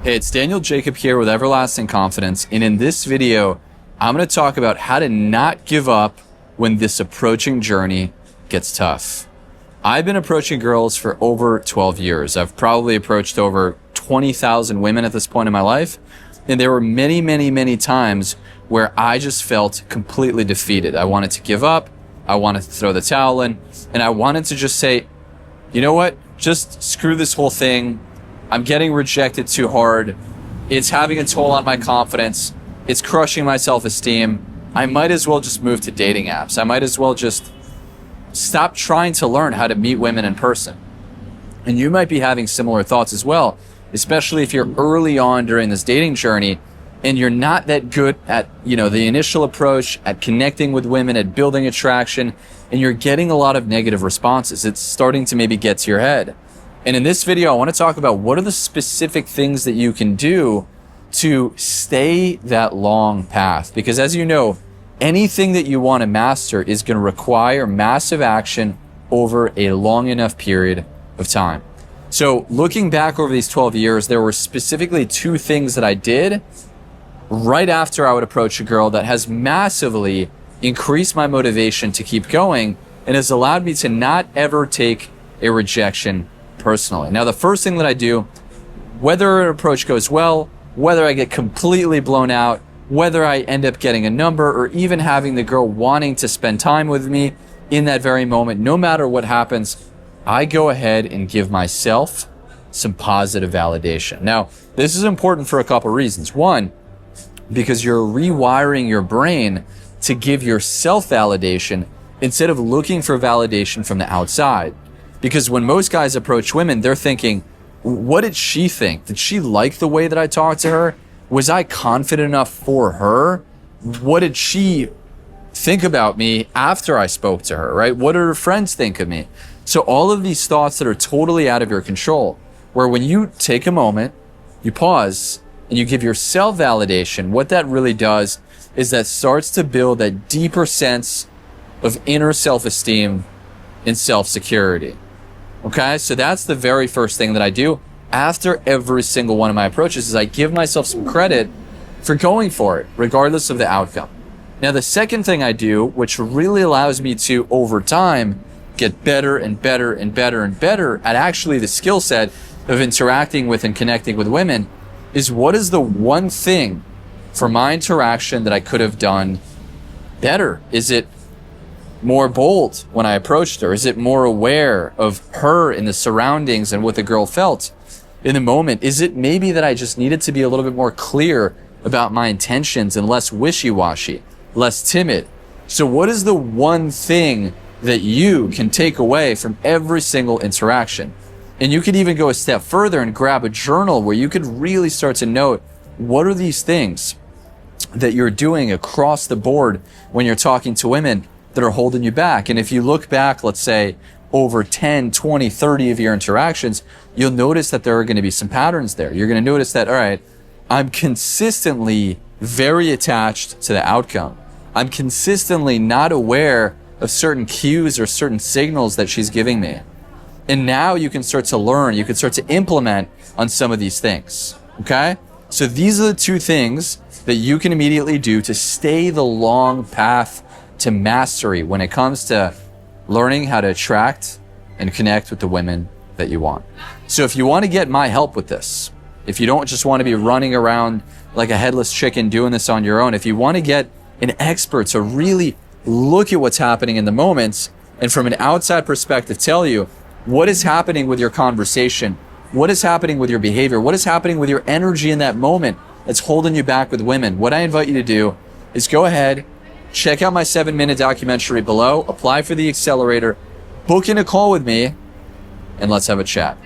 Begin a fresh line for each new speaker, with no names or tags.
Hey, it's Daniel Jacob here with Everlasting Confidence, and in this video, I'm going to talk about how to not give up when this approaching journey gets tough. I've been approaching girls for over 12 years. I've probably approached over 20,000 women at this point in my life, and there were many times where I just felt completely defeated. I wanted to give up, I wanted to throw the towel in, and I wanted to just say, you know what, just screw this whole thing. I'm getting rejected too hard. It's having a toll on my confidence. It's crushing my self-esteem. I might as well just move to dating apps. I might as well just stop trying to learn how to meet women in person. And you might be having similar thoughts as well, especially if you're early on during this dating journey and you're not that good at, the initial approach, at connecting with women, at building attraction, and you're getting a lot of negative responses. It's starting to maybe get to your head. And in this video, I want to talk about what are the specific things that you can do to stay that long path. Because as you know, anything that you want to master is going to require massive action over a long enough period of time. So looking back over these 12 years, there were specifically two things that I did right after I would approach a girl that has massively increased my motivation to keep going and has allowed me to not ever take a rejection personally. Now, the first thing that I do, whether an approach goes well, whether I get completely blown out, whether I end up getting a number, or even having the girl wanting to spend time with me in that very moment, no matter what happens, I go ahead and give myself some positive validation. Now, this is important for a couple reasons. One, because you're rewiring your brain to give yourself validation instead of looking for validation from the outside. Because when most guys approach women, they're thinking, what did she think? Did she like the way that I talked to her? Was I confident enough for her? What did she think about me after I spoke to her, right? What did her friends think of me? So all of these thoughts that are totally out of your control, where when you take a moment, you pause, and you give yourself validation, what that really does is that starts to build that deeper sense of inner self-esteem and self-security. Okay, so that's the very first thing that I do after every single one of my approaches is I give myself some credit for going for it, regardless of the outcome. Now, the second thing I do, which really allows me to, over time, get better and better at actually the skill set of interacting with and connecting with women, is what is the one thing for my interaction that I could have done better? Is it more bold when I approached her? Is it more aware of her and the surroundings and what the girl felt in the moment? Is it maybe that I just needed to be a little bit more clear about my intentions and less wishy-washy, less timid? So what is the one thing that you can take away from every single interaction? And you could even go a step further and grab a journal where you could really start to note what are these things that you're doing across the board when you're talking to women that are holding you back. And if you look back, let's say over 10, 20, 30 of your interactions, you'll notice that there are going to be some patterns there. You're going to notice that, all right, I'm consistently very attached to the outcome. I'm consistently not aware of certain cues or certain signals that she's giving me. And now you can start to learn, you can start to implement on some of these things, okay? So these are the two things that you can immediately do to stay the long path to mastery when it comes to learning how to attract and connect with the women that you want. So if you want to get my help with this, if you don't just want to be running around like a headless chicken doing this on your own, if you want to get an expert to really look at what's happening in the moments and from an outside perspective tell you what is happening with your conversation, what is happening with your behavior, what is happening with your energy in that moment that's holding you back with women, what I invite you to do is go ahead, check out my 7-minute documentary below, apply for the accelerator, book in a call with me, and let's have a chat.